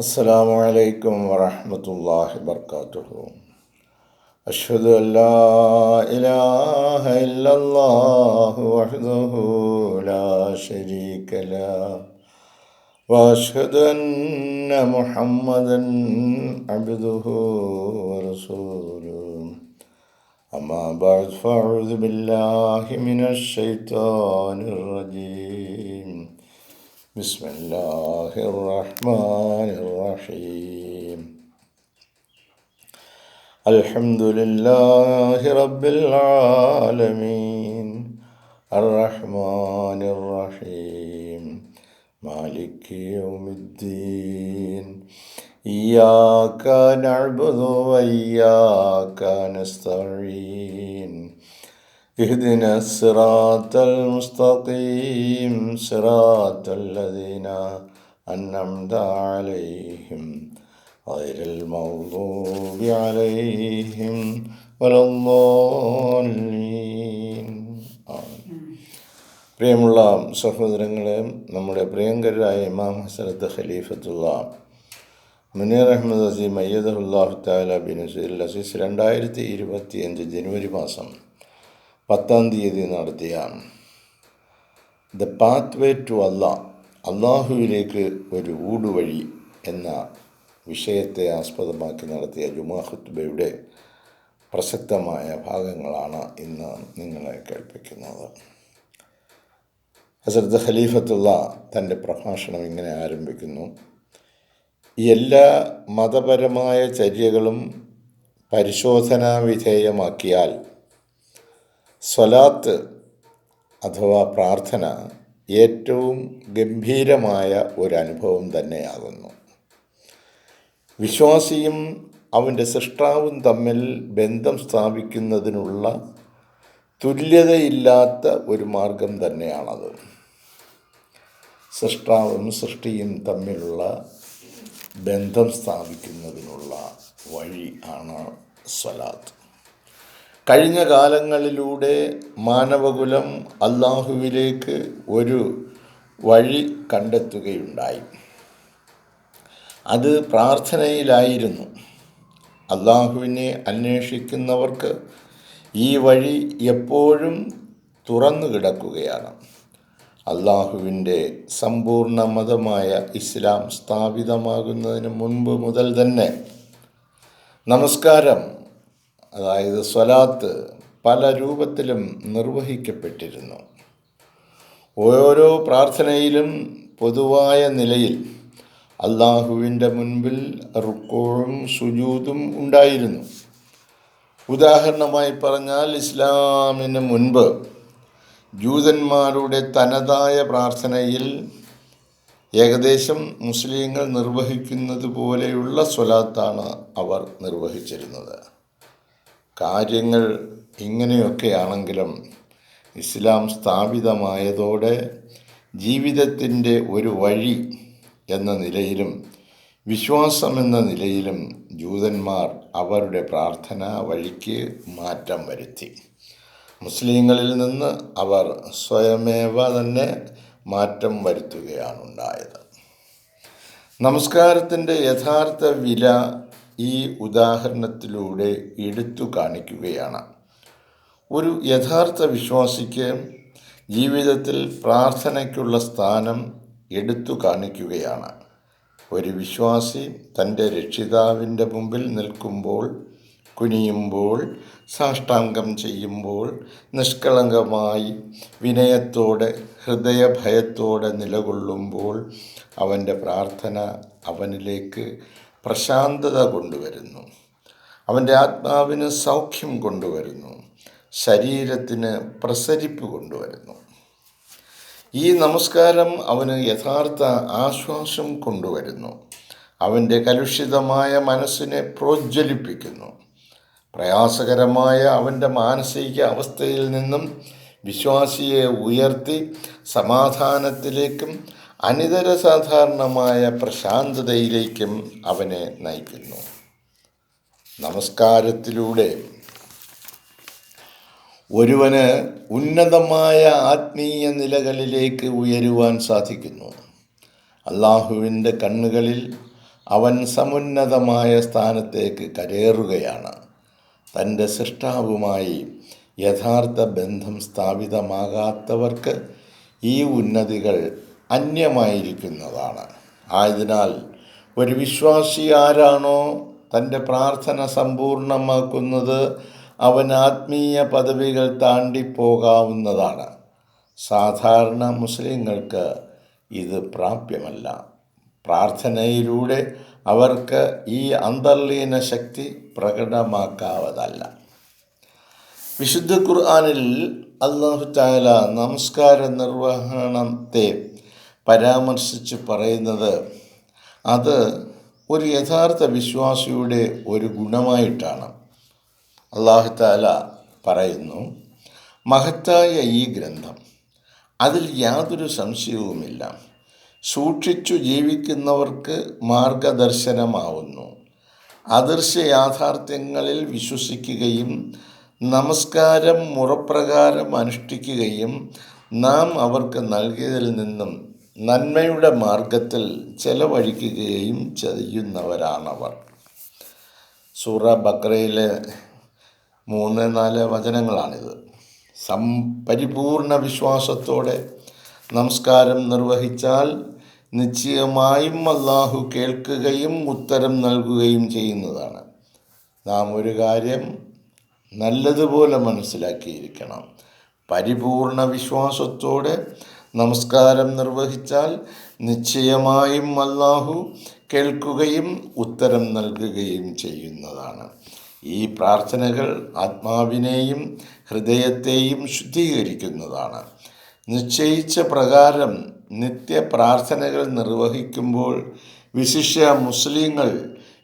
അസ്സലാമു അലൈക്കും വറഹ്മത്തുള്ളാഹി വബർക്കാത്തുഹു. അഷ്ഹദു അല്ലാ ഇലാഹ ഇല്ലല്ലാഹു വഹ്ദഹു ലാ ശരീക ലഹു വഅഷ്ഹദു അന്ന മുഹമ്മദൻ അബ്ദുഹു വറസൂലുഹു. അമ്മാ ബഅദ് ഫഅഊദു ബില്ലാഹി മിനശ് ശൈത്വാനിർ റജീം. ബിസ്മില്ലാഹിർ റഹ്മാനിർ റഹീം. അൽഹംദുലില്ലാഹി റബ്ബിൽ ആലമീൻ അർറഹ്മാനിർ റഹീം മാലികി യൗമിദ്ദീൻ. ഇയ്യാക നഅ്ബുദു വഇയ്യാക നസ്തഈൻ. اهدنا الصراط المستقيم صراط الذين أنعمت عليهم غير المغضوب عليهم ولا الضالين. പ്രിയമുള്ള സഹോദരങ്ങളെ, നമ്മുടെ പ്രിയങ്കരായ ഇമാം ഹസ്രത്ത് ഖലീഫത്തുള്ള മുനീർ അഹമ്മദ് അസീം അയ്യദഹുല്ലാഹു തആല ബിനസ്രിൽ അസീസ് 2025 ജനുവരി മാസം 10 നടത്തിയ ദ പാത്ത് വേ ടു അള്ളാഹ്, അള്ളാഹുവിലേക്ക് ഒരു ഊടുവഴി എന്ന വിഷയത്തെ ആസ്പദമാക്കി നടത്തിയ ജുമാ ഖുത്ബയുടെ പ്രസക്തമായ ഭാഗങ്ങളാണ് ഇന്ന് നിങ്ങളെ കേൾപ്പിക്കുന്നത്. ഹസ്രത്ത് ഖലീഫത്തുള്ള തൻ്റെ പ്രഭാഷണം ഇങ്ങനെ ആരംഭിക്കുന്നു: എല്ലാ മതപരമായ ചര്യകളും പരിശോധനാ വിധേയമാക്കിയാൽ സ്വലാത്ത് അഥവാ പ്രാർത്ഥന ഏറ്റവും ഗംഭീരമായ ഒരനുഭവം തന്നെയാകുന്നു. വിശ്വാസിയും അവൻ്റെ സൃഷ്ടാവും തമ്മിൽ ബന്ധം സ്ഥാപിക്കുന്നതിനുള്ള തുല്യതയില്ലാത്ത ഒരു മാർഗം തന്നെയാണത്. സൃഷ്ടാവും സൃഷ്ടിയും തമ്മിലുള്ള ബന്ധം സ്ഥാപിക്കുന്നതിനുള്ള വഴി ആണ് സ്വലാത്ത്. കഴിഞ്ഞ കാലങ്ങളിലൂടെ മാനവകുലം അള്ളാഹുവിലേക്ക് ഒരു വഴി കണ്ടെത്തുകയുണ്ടായി. അത് പ്രാർത്ഥനയിലായിരുന്നു. അള്ളാഹുവിനെ അന്വേഷിക്കുന്നവർക്ക് ഈ വഴി എപ്പോഴും തുറന്നു കിടക്കുകയാണ്. അള്ളാഹുവിൻ്റെ സമ്പൂർണ്ണ മതമായ ഇസ്ലാം സ്ഥാപിതമാകുന്നതിന് മുൻപ് മുതൽ തന്നെ നമസ്കാരം, അതായത് സ്വലാത്ത്, പല രൂപത്തിലും നിർവഹിക്കപ്പെട്ടിരുന്നു. ഓരോ പ്രാർത്ഥനയിലും പൊതുവായ നിലയിൽ അള്ളാഹുവിൻ്റെ മുൻപിൽ റുക്കൂഉം സുജൂദും ഉണ്ടായിരുന്നു. ഉദാഹരണമായി പറഞ്ഞാൽ, ഇസ്ലാമിന് മുൻപ് ജൂതന്മാരുടെ തനതായ പ്രാർത്ഥനയിൽ ഏകദേശം മുസ്ലിങ്ങൾ നിർവഹിക്കുന്നത് പോലെയുള്ള സ്വലാത്താണ് അവർ നിർവഹിച്ചിരുന്നത്. കാര്യങ്ങൾ ഇങ്ങനെയൊക്കെയാണെങ്കിലും ഇസ്ലാം സ്ഥാപിതമായതോടെ ജീവിതത്തിൻ്റെ ഒരു വഴി എന്ന നിലയിലും വിശ്വാസം എന്ന നിലയിലും ജൂതന്മാർ അവരുടെ പ്രാർത്ഥനാ വഴിക്ക് മാറ്റം വരുത്തി. മുസ്ലിങ്ങളിൽ നിന്ന് അവർ സ്വയമേവ തന്നെ മാറ്റം വരുത്തുകയാണുണ്ടായത്. നമസ്കാരത്തിൻ്റെ യഥാർത്ഥ വില ഈ ഉദാഹരണത്തിലൂടെ എടുത്തു കാണിക്കുകയാണ്. ഒരു യഥാർത്ഥ വിശ്വാസിക്ക് ജീവിതത്തിൽ പ്രാർത്ഥനയ്ക്കുള്ള സ്ഥാനം എടുത്തു കാണിക്കുകയാണ്. ഒരു വിശ്വാസി തൻ്റെ രക്ഷിതാവിൻ്റെ മുമ്പിൽ നിൽക്കുമ്പോൾ, കുനിയുമ്പോൾ, സാഷ്ടാംഗം ചെയ്യുമ്പോൾ, നിഷ്കളങ്കമായി വിനയത്തോടെ ഹൃദയഭയത്തോടെ നിലകൊള്ളുമ്പോൾ അവൻ്റെ പ്രാർത്ഥന അവനിലേക്ക് പ്രശാന്തത കൊണ്ടുവരുന്നു, അവൻ്റെ ആത്മാവിന് സൗഖ്യം കൊണ്ടുവരുന്നു, ശരീരത്തിന് പ്രസരിപ്പ് കൊണ്ടുവരുന്നു. ഈ നമസ്കാരം അവന് യഥാർത്ഥ ആശ്വാസം കൊണ്ടുവരുന്നു, അവൻ്റെ കലുഷിതമായ മനസ്സിനെ പ്രോജ്വലിപ്പിക്കുന്നു. പ്രയാസകരമായ അവൻ്റെ മാനസിക അവസ്ഥയിൽ നിന്നും വിശ്വാസിയെ ഉയർത്തി സമാധാനത്തിലേക്കും അനിതര സാധാരണമായ പ്രശാന്തതയിലേക്കും അവനെ നയിക്കുന്നു. നമസ്കാരത്തിലൂടെ ഒരുവന് ഉന്നതമായ ആത്മീയ നിലകളിലേക്ക് ഉയരുവാൻ സാധിക്കുന്നു. അള്ളാഹുവിൻ്റെ കണ്ണുകളിൽ അവൻ സമുന്നതമായ സ്ഥാനത്തേക്ക് കരേറുകയാണ്. തൻ്റെ സൃഷ്ടാവുമായി യഥാർത്ഥ ബന്ധം സ്ഥാപിതമാകാത്തവർക്ക് ഈ ഉന്നതികൾ അന്യമായിരിക്കുന്നതാണ്. ആയതിനാൽ ഒരു വിശ്വാസി ആരാണോ തൻ്റെ പ്രാർത്ഥന സമ്പൂർണ്ണമാക്കുന്നത് അവൻ ആത്മീയ പദവികൾ താണ്ടിപ്പോകാവുന്നതാണ്. സാധാരണ മുസ്ലിങ്ങൾക്ക് ഇത് പ്രാപ്യമല്ല. പ്രാർത്ഥനയിലൂടെ അവർക്ക് ഈ അന്തർലീന ശക്തി പ്രകടമാക്കാവതല്ല. വിശുദ്ധ ഖുർആനിൽ അല്ലാഹു തആല നമസ്കാര നിർവഹണത്തെ പരാമർശിച്ച് പറയുന്നത് അത് ഒരു യഥാർത്ഥ വിശ്വാസിയുടെ ഒരു ഗുണമായിട്ടാണ്. അല്ലാഹു തആല പറയുന്നു, മഹത്തായ ഈ ഗ്രന്ഥം അതിൽ യാതൊരു സംശയവുമില്ല, സൂക്ഷിച്ചു ജീവിക്കുന്നവർക്ക് മാർഗദർശനമാവുന്നു. അദൃശ്യ യാഥാർത്ഥ്യങ്ങളിൽ വിശ്വസിക്കുകയും നമസ്കാരം മുറപ്രകാരം അനുഷ്ഠിക്കുകയും നാം അവർക്ക് നൽകിയതിൽ നിന്നും നന്മയുടെ മാർഗത്തിൽ ചെലവഴിക്കുകയും ചെയ്യുന്നവരാണവർ. സൂറ ബഖറയിലെ 3-4 വചനങ്ങളാണിത്. പരിപൂർണ വിശ്വാസത്തോടെ നമസ്കാരം നിർവഹിച്ചാൽ നിശ്ചയമായും അല്ലാഹു കേൾക്കുകയും ഉത്തരം നൽകുകയും ചെയ്യുന്നതാണ്. നാം ഒരു കാര്യം നല്ലതുപോലെ മനസ്സിലാക്കിയിരിക്കണം. പരിപൂർണ വിശ്വാസത്തോടെ നമസ്കാരം നിർവഹിച്ചാൽ നിശ്ചയമായും അല്ലാഹു കേൾക്കുകയും ഉത്തരം നൽകുകയും ചെയ്യുന്നതാണ്. ഈ പ്രാർത്ഥനകൾ ആത്മാവിനെയും ഹൃദയത്തെയും ശുദ്ധീകരിക്കുന്നതാണ്. നിശ്ചയിച്ച പ്രകാരം നിത്യപ്രാർത്ഥനകൾ നിർവഹിക്കുമ്പോൾ വിശിഷ്യ മുസ്ലിങ്ങൾ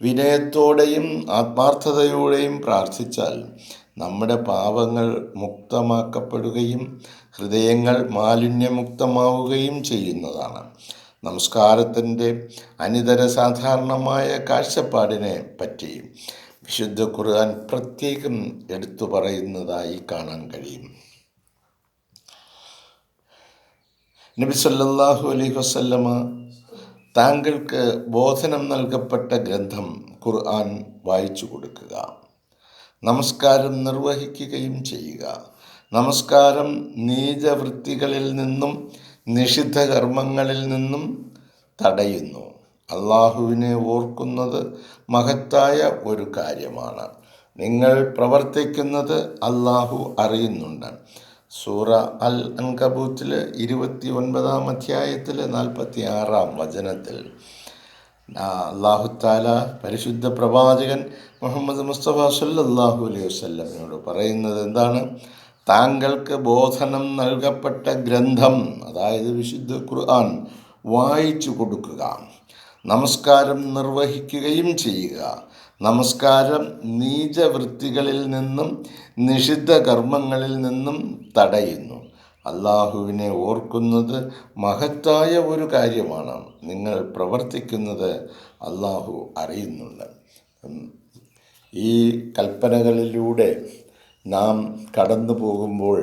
വിനയത്തോടെയും ആത്മാർത്ഥതയോടെയും പ്രാർത്ഥിച്ചാൽ നമ്മുടെ പാപങ്ങൾ മുക്തമാക്കപ്പെടുകയും ഹൃദയങ്ങൾ മാലിന്യമുക്തമാവുകയും ചെയ്യുന്നതാണ്. നമസ്കാരത്തിൻ്റെ അനിതര സാധാരണമായ കാഴ്ചപ്പാടിനെ പറ്റി വിശുദ്ധ ഖുർആൻ പ്രത്യേകം എടുത്തു പറയുന്നതായി കാണാൻ കഴിയും. നബി സല്ലല്ലാഹു അലൈഹി വസല്ലമ താങ്കൾക്ക് ബോധനം നൽകപ്പെട്ട ഗ്രന്ഥം ഖുർആൻ വായിച്ചു കൊടുക്കുക, നമസ്കാരം നിർവഹിക്കുകയും ചെയ്യുക. നമസ്കാരം നീചവൃത്തികളിൽ നിന്നും നിഷിദ്ധ കർമ്മങ്ങളിൽ നിന്നും തടയുന്നു. അള്ളാഹുവിനെ ഓർക്കുന്നത് മഹത്തായ ഒരു കാര്യമാണ്. നിങ്ങൾ പ്രവർത്തിക്കുന്നത് അള്ളാഹു അറിയുന്നുണ്ട്. സൂറ അൽ അൻകബൂത്തിൽ 29-ാം അധ്യായത്തിൽ 46-ാം വചനത്തിൽ അല്ലാഹു തആല പരിശുദ്ധ പ്രവാചകൻ മുഹമ്മദ് മുസ്തഫ സല്ലല്ലാഹു അലൈഹി വസല്ലമയോട് പറയുന്നത് എന്താണ്? താങ്കൾക്ക് ബോധനം നൽകപ്പെട്ട ഗ്രന്ഥം, അതായത് വിശുദ്ധ ഖുർആൻ വായിച്ചു കൊടുക്കുക, നമസ്കാരം നിർവഹിക്കുകയും ചെയ്യുക. നമസ്കാരം നീചവൃത്തികളിൽ നിന്നും നിഷിദ്ധ കർമ്മങ്ങളിൽ നിന്നും തടയുന്നു. അള്ളാഹുവിനെ ഓർക്കുന്നത് മഹത്തായ ഒരു കാര്യമാണ്. നിങ്ങൾ പ്രവർത്തിക്കുന്നത് അള്ളാഹു അറിയുന്നുണ്ട്. ഈ കൽപ്പനകളിലൂടെ നാം കടന്നു പോകുമ്പോൾ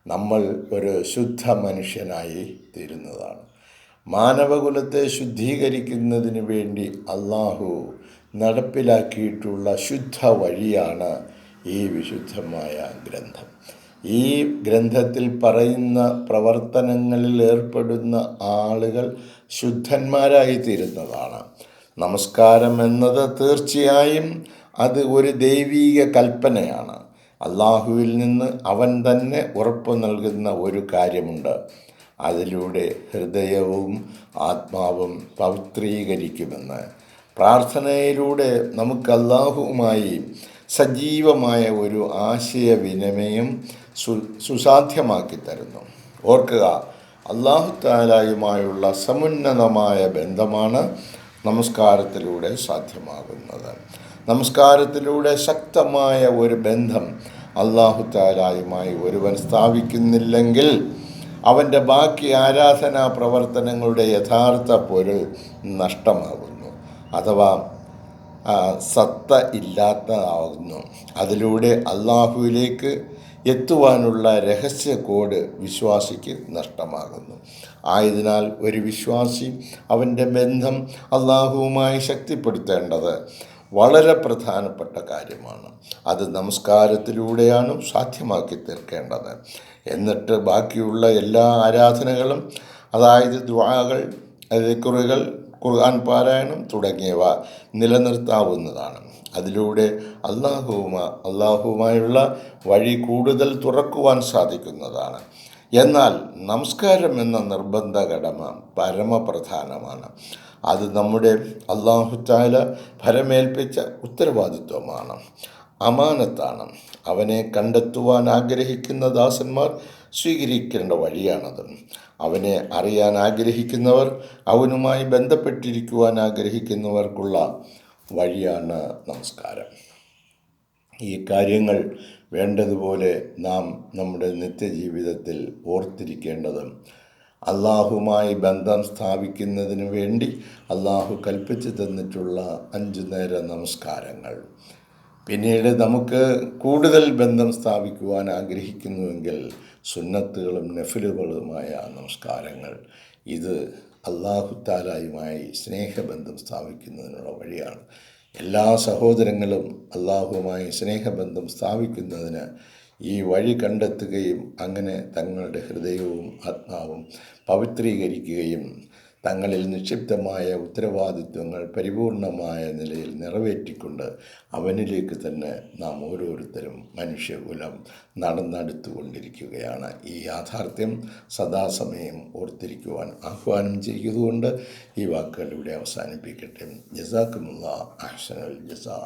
നമ്മൾ ഒരു ശുദ്ധ മനുഷ്യനായി തീരുന്നതാണ്. മാനവകുലത്തെ ശുദ്ധീകരിക്കുന്നതിന് വേണ്ടി അള്ളാഹു നടപ്പിലാക്കിയിട്ടുള്ള ശുദ്ധ വഴിയാണ് ഈ വിശുദ്ധമായ ഗ്രന്ഥം. ഈ ഗ്രന്ഥത്തിൽ പറയുന്ന പ്രവർത്തനങ്ങളിൽ ഏർപ്പെടുന്ന ആളുകൾ ശുദ്ധന്മാരായി തീരുന്നതാണ്. നമസ്കാരം എന്നത് തീർച്ചയായും അത് ഒരു ദൈവീക കൽപ്പനയാണ്. അള്ളാഹുവിൽ നിന്ന് അവൻ തന്നെ ഉറപ്പ് നൽകുന്ന ഒരു കാര്യമുണ്ട്. അതിലൂടെ ഹൃദയവും ആത്മാവും പവിത്രീകരിക്കുമെന്ന്. പ്രാർത്ഥനയിലൂടെ നമുക്ക് അള്ളാഹുവുമായി സജീവമായ ഒരു ആശയവിനിമയം സുസാധ്യമാക്കി തരുന്നു. ഓർക്കുക, അല്ലാഹു തആലയുമായുള്ള സമുന്നതമായ ബന്ധമാണ് നമസ്കാരത്തിലൂടെ സാധ്യമാകുന്നത്. നമസ്കാരത്തിലൂടെ ശക്തമായ ഒരു ബന്ധം അല്ലാഹു തആലയുമായി ഒരുവൻ സ്ഥാപിക്കുന്നില്ലെങ്കിൽ അവൻ്റെ ബാക്കി ആരാധനാ പ്രവർത്തനങ്ങളുടെ യഥാർത്ഥ പൊരുൾ നഷ്ടമാകുന്നു, അഥവാ സത്ത ഇല്ലാത്തതാകുന്നു. അതിലൂടെ അള്ളാഹുവിലേക്ക് എത്തുവാനുള്ള രഹസ്യ കോഡ് വിശ്വാസിക്ക് നഷ്ടമാകുന്നു. ആയതിനാൽ ഒരു വിശ്വാസി അവൻ്റെ ബന്ധം അള്ളാഹുവുമായി ശക്തിപ്പെടുത്തേണ്ടത് വളരെ പ്രധാനപ്പെട്ട കാര്യമാണ്. അത് നമസ്കാരത്തിലൂടെയാണ് സാധ്യമാക്കി തീർക്കേണ്ടത്. എന്നിട്ട് ബാക്കിയുള്ള എല്ലാ ആരാധനകളും, അതായത് ദുആകൾ, ദിക്റുകൾ, ഖുർആൻ പാരായണം തുടങ്ങിയവ നിലനിർത്താവുന്നതാണ്. അതിലൂടെ അള്ളാഹുവുമായുള്ള വഴി കൂടുതൽ തുറക്കുവാൻ സാധിക്കുന്നതാണ്. എന്നാൽ നമസ്കാരം എന്ന നിർബന്ധ കടമ പരമപ്രധാനമാണ്. അത് നമ്മുടെ അല്ലാഹു തആല ഭരമേൽപ്പിച്ച ഉത്തരവാദിത്വമാണ്, അമാനത്താണ്. അവനെ കണ്ടെത്തുവാൻ ആഗ്രഹിക്കുന്ന ദാസന്മാർ സ്വീകരിക്കേണ്ട വഴിയാണത്. അവനെ അറിയാൻ ആഗ്രഹിക്കുന്നവർ, അവനുമായി ബന്ധപ്പെട്ടിരിക്കുവാൻ ആഗ്രഹിക്കുന്നവർക്കുള്ള വഴിയാണ് നമസ്കാരം. ഈ കാര്യങ്ങൾ വേണ്ടതുപോലെ നാം നമ്മുടെ നിത്യജീവിതത്തിൽ ഓർത്തിരിക്കേണ്ടത് അള്ളാഹുമായി ബന്ധം സ്ഥാപിക്കുന്നതിന് വേണ്ടി അള്ളാഹു കൽപ്പിച്ചു തന്നിട്ടുള്ള 5 നേര നമസ്കാരങ്ങൾ. പിന്നീട് നമുക്ക് കൂടുതൽ ബന്ധം സ്ഥാപിക്കുവാൻ ആഗ്രഹിക്കുന്നുവെങ്കിൽ സുന്നത്തുകളും നഫിലുകളുമായ നമസ്കാരങ്ങൾ. ഇത് അല്ലാഹു തആലയുമായി സ്നേഹബന്ധം സ്ഥാപിക്കുന്നതിനുള്ള വഴിയാണ്. എല്ലാ സഹോദരങ്ങളും അല്ലാഹുവുമായി സ്നേഹബന്ധം സ്ഥാപിക്കുന്നതിന് ഈ വഴി കണ്ടെത്തുകയും അങ്ങനെ തങ്ങളുടെ ഹൃദയവും ആത്മാവും പവിത്രീകരിക്കുകയും തങ്ങളിൽ നിക്ഷിപ്തമായ ഉത്തരവാദിത്വങ്ങൾ പരിപൂർണമായ നിലയിൽ നിറവേറ്റിക്കൊണ്ട് അവനിലേക്ക് തന്നെ നാം ഓരോരുത്തരും മനുഷ്യകുലം നടന്നെടുത്തുകൊണ്ടിരിക്കുകയാണ്. ഈ യാഥാർത്ഥ്യം സദാസമയം ഓർത്തിരിക്കുവാൻ ആഹ്വാനം ചെയ്തുകൊണ്ട് ഈ വാക്കുകൾ ഇവിടെ അവസാനിപ്പിക്കട്ടെ. ജസാക്കുമുല്ലാഹ് അഹ്സനുൽ ജസാ.